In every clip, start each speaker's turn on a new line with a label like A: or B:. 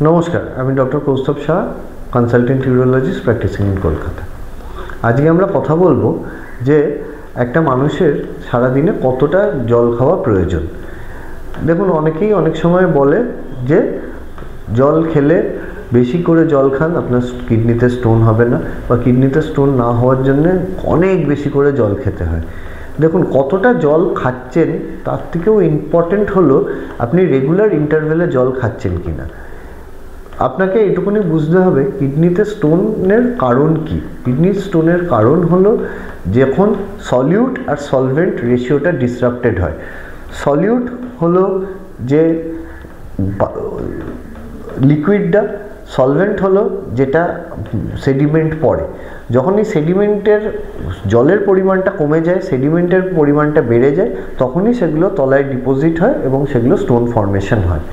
A: নমস্কার, আমি doctor Kaustav Shah, consultant urologist practising in Kolkata. আজকে আমরা কথা বলবো যে একটা মানুষের সারাদিনে কতটা জল খাওয়া প্রয়োজন। দেখুন, অনেকেই অনেক সময় বলে যে জল খেলে বেশি করে জল খান, আপনার কিডনিতে স্টোন হবে না, বা কিডনিতে স্টোন না হওয়ার জন্যে অনেক বেশি করে জল খেতে হয়। দেখুন, কতটা জল খাচ্ছেন তার থেকেও ইম্পর্টেন্ট হলো আপনি রেগুলার ইন্টারভেলে জল খাচ্ছেন কি না। আপনাকে এটুকুনি বুঝতে হবে কিডনিতে স্টোনের কারণ কি। কিডনির স্টোনের কারণ হলো যখন সলিউট আর সলভেন্ট রেশিওটা ডিসরাপ্টেড হয়। সলিউট হলো যে লিকুইডটা, সলভেন্ট হলো যেটা সেডিমেন্ট পড়ে। যখন এই সেডিমেন্টের জলের পরিমাণটা কমে যায়, সেডিমেন্টের পরিমাণটা বেড়ে যায়, তখনই সেগুলো তলায় ডিপোজিট হয় এবং সেগুলো স্টোন ফর্মেশন হয়।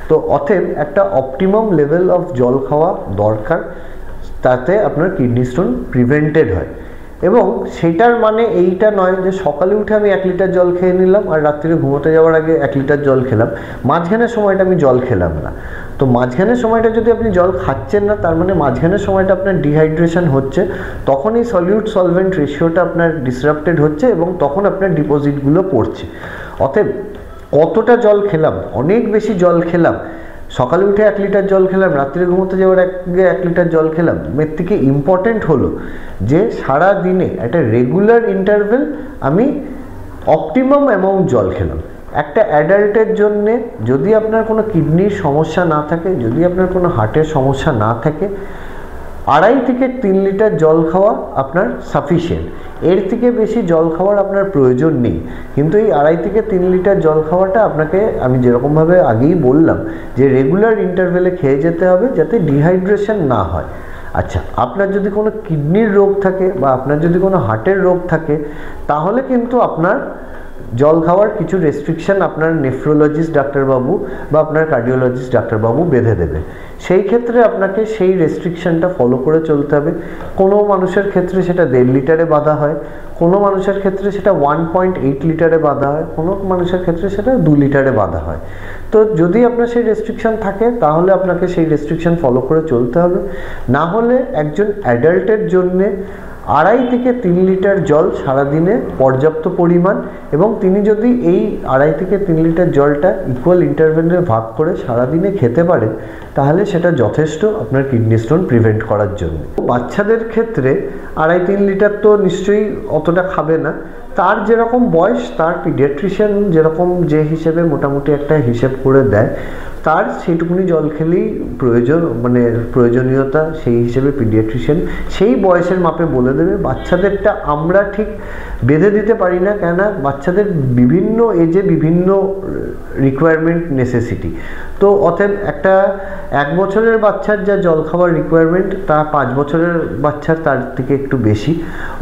A: তো অতএব একটা অপটিমাম লেভেল অফ জল খাওয়া দরকার, তাতে আপনার কিডনি স্টোন প্রিভেন্টেড হয়। এবং সেটার মানে এইটা নয় যে সকালে উঠে আমি 1 লিটার জল খেয়ে নিলাম আর রাত্রিরে ঘুমোতে যাওয়ার আগে 1 লিটার জল খেলাম, মাঝখানের সময়টা আমি জল খেলাম না। তো মাঝখানের সময়টা যদি আপনি জল খাচ্ছেন না, তার মানে মাঝখানের সময়টা আপনার ডিহাইড্রেশন হচ্ছে, তখনই সলিউট সলভেন্ট রেশিওটা আপনার ডিসরাপ্টেড হচ্ছে এবং তখন আপনার ডিপোজিটগুলো পড়ছে। অতএব কতটা জল খেলাম, অনেক বেশি জল খেলাম, সকালে উঠে 1 লিটার জল খেলাম, রাত্রে ঘুমোতে যাওয়ার আগে 1 লিটার জল খেলাম, এর থেকে ইম্পর্টেন্ট হলো যে সারা দিনে একটা রেগুলার ইন্টারভেল আমি অপটিমাম অ্যামাউন্ট জল খেলাম। একটা অ্যাডাল্টের জন্যে যদি আপনার কোনো কিডনির সমস্যা না থাকে, যদি আপনার কোনো হার্টের সমস্যা না থাকে, 2.5 থেকে 3 লিটার জল খাওয়া আপনার সাফিসিয়েন্ট। এর থেকে বেশি জল খাওয়ার আপনার প্রয়োজন নেই। কিন্তু এই 2.5 থেকে 3 লিটার জল খাওয়াটা আপনাকে আমি যেরকমভাবে আগেই বললাম যে রেগুলার ইন্টারভেলে খেয়ে যেতে হবে, যাতে ডিহাইড্রেশন না হয়। আচ্ছা, আপনার যদি কোনো কিডনির রোগ থাকে বা আপনার যদি কোনো হার্টের রোগ থাকে, তাহলে কিন্তু আপনার জল খাওয়ার কিছু রেস্ট্রিকশন আপনার নেফ্রোলজিস্ট ডাক্তারবাবু বা আপনার কার্ডিওলজিস্ট ডাক্তারবাবু বেঁধে দেবে। সেই ক্ষেত্রে আপনাকে সেই রেস্ট্রিকশনটা ফলো করে চলতে হবে। কোনো মানুষের ক্ষেত্রে সেটা 1.5 লিটারে বাঁধা হয়, কোনো মানুষের ক্ষেত্রে সেটা 1.8 লিটারে বাঁধা হয়, কোনো মানুষের ক্ষেত্রে সেটা 2 লিটারে বাঁধা হয়। তো যদি আপনার সেই রেস্ট্রিকশন থাকে, তাহলে আপনাকে সেই রেস্ট্রিকশন ফলো করে চলতে হবে। না হলে একজন অ্যাডাল্টের জন্যে 2.5 থেকে 3 লিটার জল সারাদিনে পর্যাপ্ত পরিমাণ, এবং তিনি যদি এই 2.5 থেকে 3 লিটার জলটা ইকুয়াল ইন্টারভেলে ভাগ করে সারাদিনে খেতে পারেন, তাহলে সেটা যথেষ্ট আপনার কিডনি স্টোন প্রিভেন্ট করার জন্য। বাচ্চাদের ক্ষেত্রে 2.5-3 লিটার তো নিশ্চয়ই অতটা খাবে না। তার যেরকম বয়স, তার পিডিয়াট্রিশিয়ান যেরকম যে হিসেবে মোটামুটি একটা হিসেব করে দেয়, তার সেইটুকুনি জল খেলেই প্রয়োজন, মানে প্রয়োজনীয়তা সেই হিসেবে পিডিয়াট্রিশিয়ান সেই বয়সের মাপে বলে দেবে। বাচ্চাদেরটা আমরা ঠিক বেঁধে দিতে পারি না, কেননা বাচ্চাদের বিভিন্ন এজে বিভিন্ন রিকোয়ারমেন্ট নেসেসিটি। তো অতএব একটা 1 বছরের বাচ্চার যা জল খাওয়ার রিকোয়ারমেন্ট, তা 5 বছরের বাচ্চার তার থেকে একটু বেশি।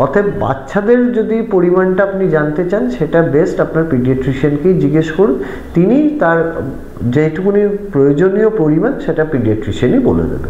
A: অতএব বাচ্চাদের যদি পরিমাণটা আপনি জানতে চান, সেটা বেস্ট আপনার পিডিয়াট্রিশিয়ানকেই জিজ্ঞেস করুন। তিনি তার যেটুকুনি প্রয়োজনীয় পরিমাণ সেটা পিডিয়াট্রিশিয়ানই বলে দেবে।